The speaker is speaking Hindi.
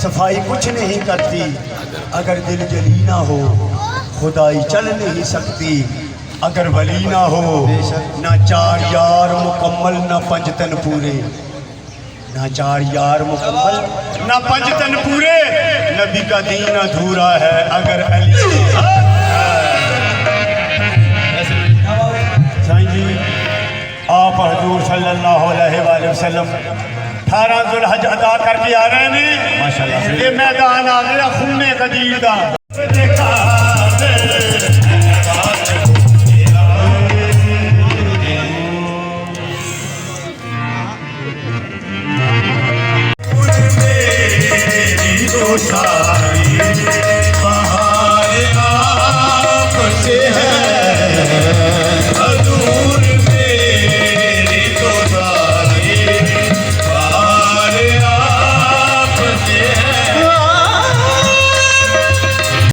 सफाई कुछ नहीं करती अगर दिल जली ना हो, खुदाई चल नहीं सकती अगर वली ना हो। ना चार यार मुकम्मल ना पंजतन पूरे, ना चार यार मुकम्मल ना पंजतन पूरे। नबी का दीन अधूरा है अगर अली। साईं जी आप हजूर सल्लल्लाहु अलैहि वसल्लम 18 जुल्हज अदा करके आ रहे हैं। माशाअल्लाह ये मैदान आ गया खूने गदीर दा।